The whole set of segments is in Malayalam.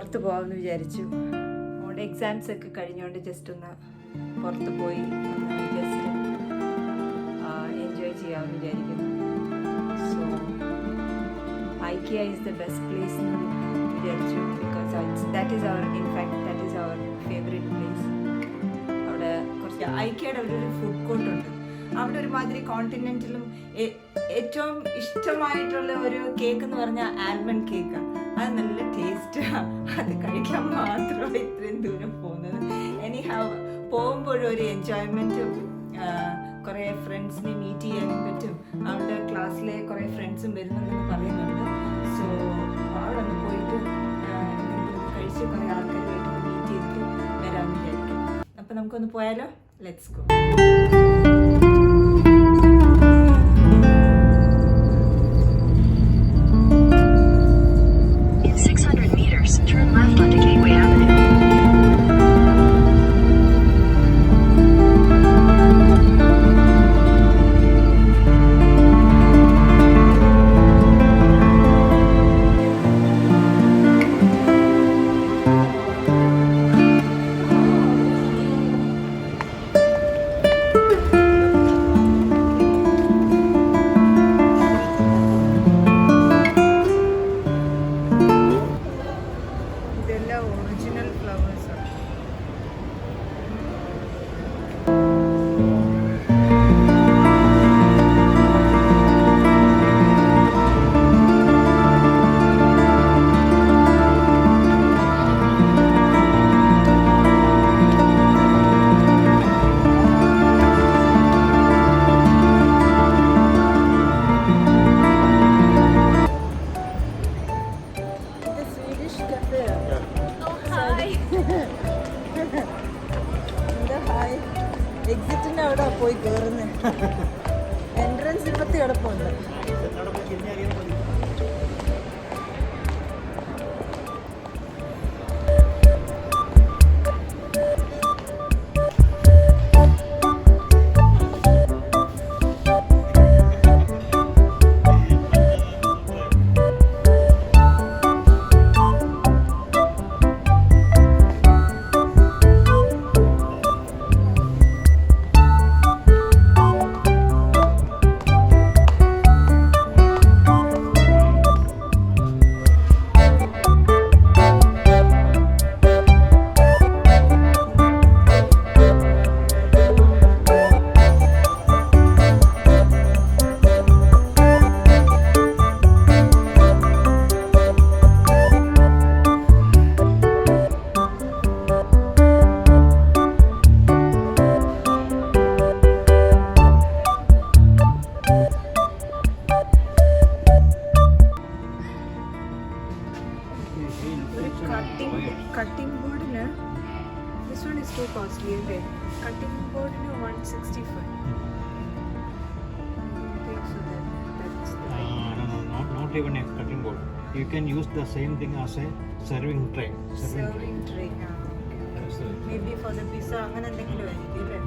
പുറത്ത് പോകാമെന്ന് വിചാരിച്ചു. അവിടെ എക്സാംസ് ഒക്കെ കഴിഞ്ഞുകൊണ്ട് ജസ്റ്റ് ഒന്ന് പുറത്ത് പോയി ഒന്ന് ജസ്റ്റ് എൻജോയ് ചെയ്യാമെന്ന് വിചാരിക്കുന്നു. So IKEA is the best place എന്ന് വിചാരിച്ചു. Because that is our favorite place. അവിടെ കുറച്ച് IKEAയുടെ ഒരു ഫുഡ് കോർട്ട് ഉണ്ട്. അവിടെ ഒരുമാതിരി കോണ്ടിനെന്റലും ഏറ്റവും ഇഷ്ടമായിട്ടുള്ള ഒരു കേക്ക് എന്ന് പറഞ്ഞാൽ ആൽമണ്ട് കേക്കാണ്. അത് നല്ല ടേസ്റ്റാണ്. അത് കഴിക്കാൻ മാത്രമാണ് ഇത്രയും ദൂരം പോകുന്നത്. പോകുമ്പോഴും ഒരു എൻജോയ്മെൻറ്റും കുറേ ഫ്രണ്ട്സിനെ മീറ്റ് ചെയ്യാനും പറ്റും. അവിടെ ക്ലാസ്സിലെ കുറേ ഫ്രണ്ട്സും വരുന്നുണ്ടെന്ന് പറയുന്നുണ്ട്. സോ അവിടെ ഒന്ന് പോയിട്ട് കഴിച്ച് കുറേ ആൾക്കാരുമായിട്ട് മീറ്റ് ചെയ്തിട്ട് വരാമെന്ന് വിചാരിക്കും. അപ്പം നമുക്കൊന്ന് പോയാലോ? Let's go. എക്സിറ്റിന്റെ അവിടെ പോയി കയറുന്നത്. എൻട്രൻസ് ഇപ്പത്തി കിടപ്പുണ്ട്. കട്ടിംഗ് ബോർഡിന് this one is too costly അല്ലേ? കട്ടിംഗ് ബോർഡിന് 165. Not even a cutting board. You can use the same thing as a serving tray. Serving tray. Maybe for the pizza അങ്ങനെ എന്തെങ്കിലും ആയിരിക്കും അല്ലേ?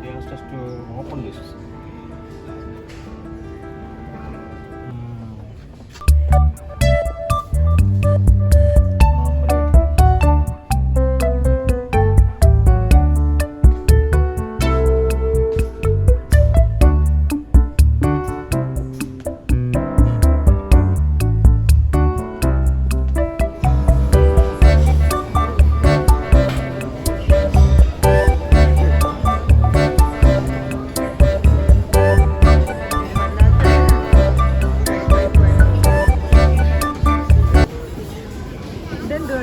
They asked us to open this.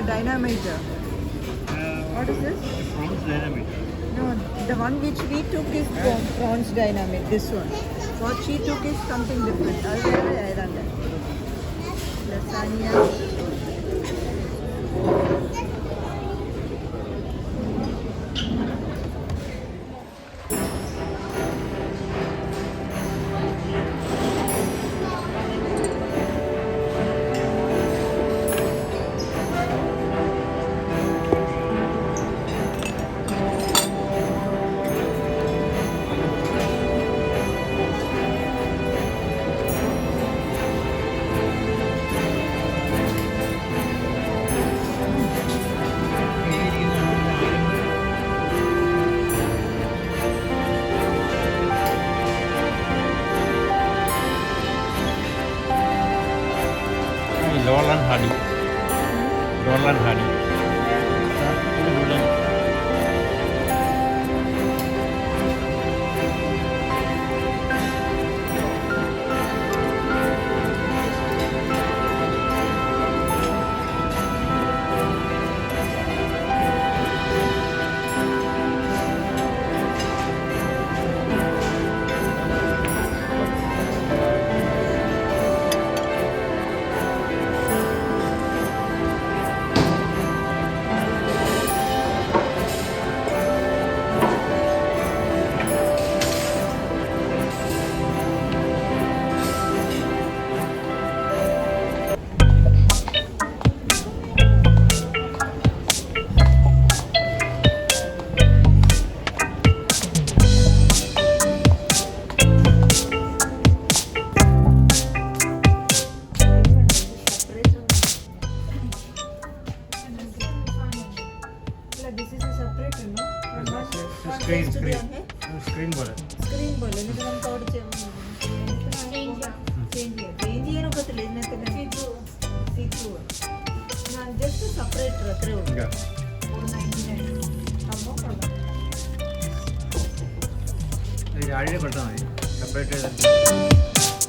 Dynamite. What is this? Prawns dynamite. No, the one which we took is prawns dynamite. This one. What she took is something different. Lasagna. this is a separate, no? From one Screen, place to the screen. other. Screen പോലെ. Screen പോലെ എന്നിട്ട് നമുക്ക് അവിടെ ചേഞ്ച് ചെയ്യാൻ ഒക്കത്തില്ല ഇതിനകത്ത് സീ ത്രൂ ഞാൻ ജസ്റ്റ് സെപ്പറേറ്റർ അത്രേ ഉള്ളൂ Yeah. 499 സംഭവം കൊള്ളാം. ഇത് രാവിലെ കൊടുത്താൽ മതി. സെപ്പറേറ്റ് ചെയ്ത്.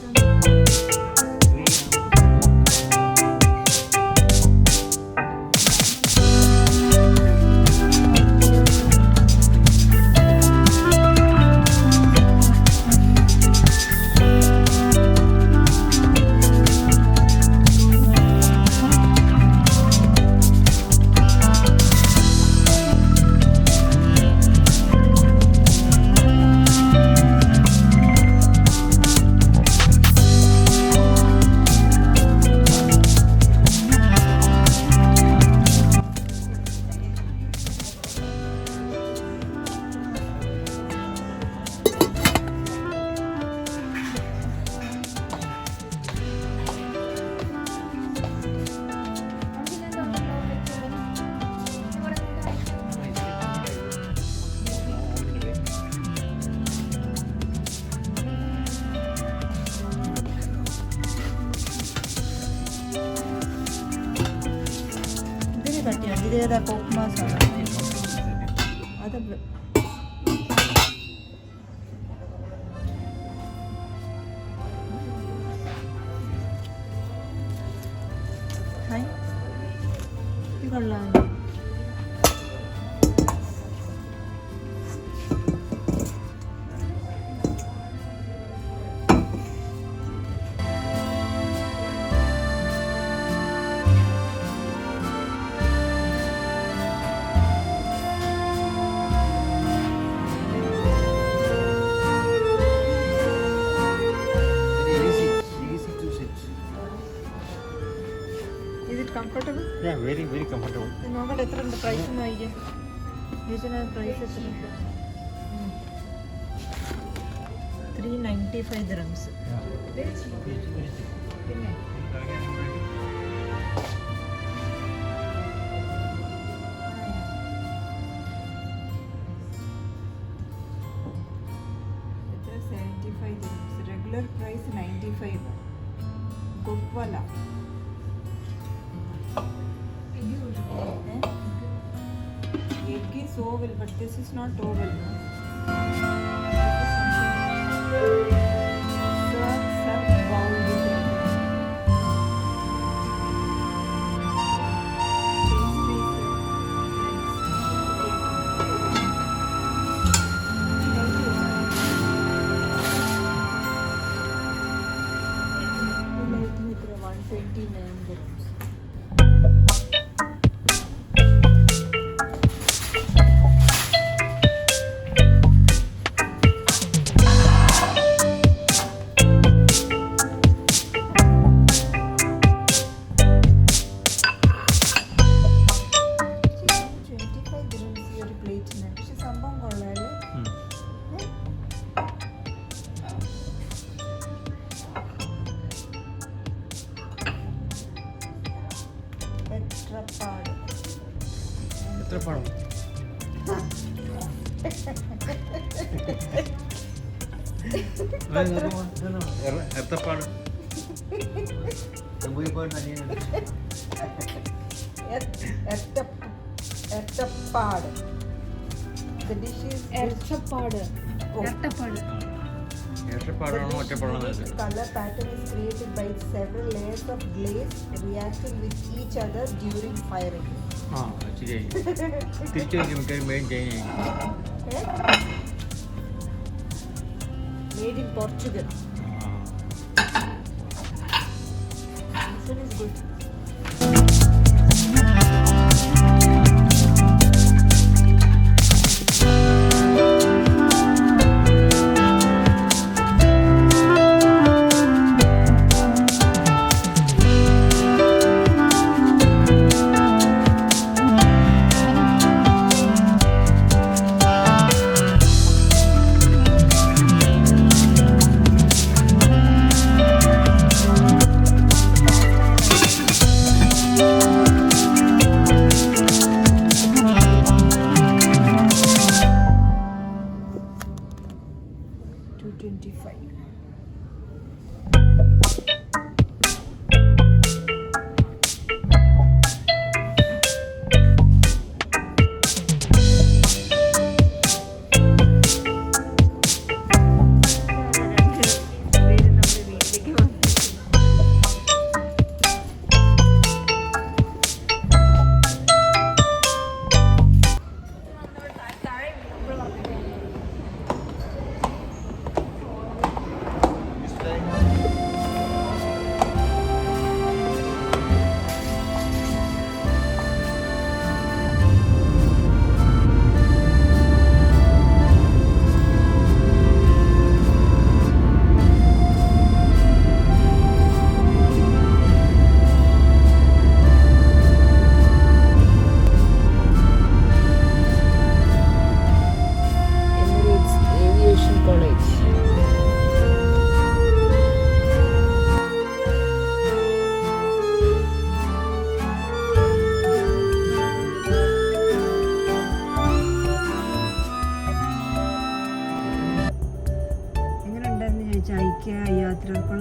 ഇതിന് കട്ടിയാണ് ഇതേതാ കോക്ക് മാസാണ് അത് ഹായ് ഇത് കൊള്ളാം Easy to sit. Is it comfortable? Yeah, very, very comfortable. ഇത് നോക്കട്ടെ എത്ര ഉണ്ട് പ്രൈസ് ഒന്ന് വായിക്കാം ഇതിന് പ്രൈസ് എത്ര ഉണ്ട് 395 dirhams. പിന്നെ എത്ര 75 dirhams റെഗുലർ പ്രൈസ് 95 ഗുഡ്വാല egg is oval but this is not oval no? Serve bowl with it. Pastries, friends. 129 dirhams. എത്ര പണം? എത്രപ്പാട്? എട്ടപ്പാട്. The dish is എർച്ചപ്പാട് എർട്ടപ്പാട് എത്രപ്പാടാണോ ഒറ്റപ്പാടാണോ? This color pattern is created by several layers of glaze reacting with each other during firing. ആ ശരിയായി. തിരിച്ചു മിക്കവാറും മെയിൻ ചെയ്യുക. Made in Portugal. This one is good.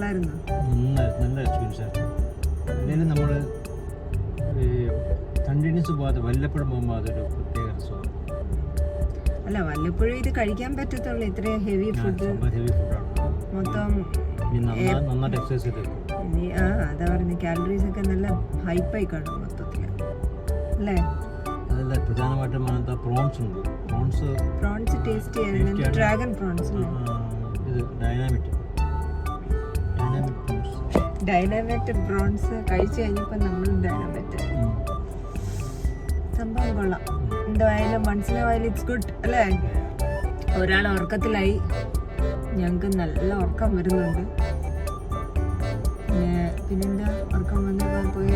കൊള്ളായിരുന്നു. നല്ല എക്സ്പീരിയൻസ് ആയിരുന്നു. അല്ലെങ്കിൽ നമ്മൾ കണ്ടിന്യൂസ് പോകാതെ വല്ലപ്പോഴും പോകുമ്പോൾ അതൊരു പ്രത്യേക രസമാണ്. അല്ല വല്ലപ്പോഴും ഇത് കഴിക്കാൻ പറ്റത്തുള്ളൂ. ഇത്രയും ഹെവി ഫുഡ് ഹെവി ഫുഡാണ്. മൊത്തം നന്നായിട്ട് എക്സസൈസ് ചെയ്തേക്കും. അതാ പറയുന്നത്, കാലറീസ് ഒക്കെ നല്ല ഹൈപ്പായി കാണും മൊത്തത്തിൽ അല്ലേ? അതല്ല, പ്രധാനമായിട്ടും അങ്ങനത്തെ പ്രോൺസ് ഉണ്ട്. പ്രോൺസ് ടേസ്റ്റ് ചെയ്യാൻ ഡ്രാഗൺ പ്രോൺസ് ഇത് ഡൈനാമൈറ്റ് പ്രോൺസ് കഴിച്ചു കഴിഞ്ഞപ്പോൾ നമ്മൾ ഡൈനാമൈറ്റ് സംഭവം കൊള്ളാം. എന്തായാലും മനസ്സിലായാലും ഇറ്റ്സ് ഗുഡ് അല്ലേ? ഒരാൾ ഉറക്കത്തിലായി, ഞങ്ങൾക്ക് നല്ല ഉറക്കം വരുന്നുണ്ട്. പിന്നെന്താ, ഉറക്കം വന്നപ്പോൾ പോയി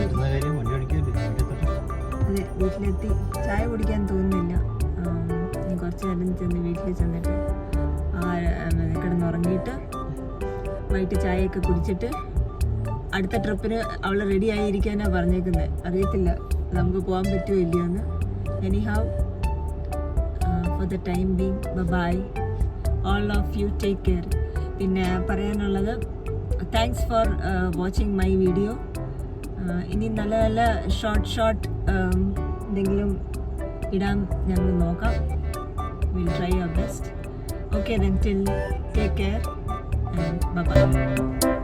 അതെ വീട്ടിലെത്തി. ചായ കുടിക്കാൻ തോന്നുന്നില്ല. കുറച്ച് നേരം ചെന്ന് വീട്ടിൽ ചെന്നിട്ട് കിടന്നുറങ്ങിയിട്ട് വൈകിട്ട് ചായയൊക്കെ കുടിച്ചിട്ട് അടുത്ത ട്രിപ്പിന് അവൾ റെഡി ആയിരിക്കാനാണ് പറഞ്ഞേക്കുന്നത്. അറിയത്തില്ല നമുക്ക് പോകാൻ പറ്റുമോ ഇല്ലയോ എന്ന്. Anyhow for the time being bye, all of you take care. പിന്നെ പറയാനുള്ളത്, thanks for watching my video. ഇനി നല്ല നല്ല ഷോർട്ട് എന്തെങ്കിലും ഇടാൻ ഞങ്ങൾ നോക്കാം. Will try our best. Okay then, till take care and bye bye.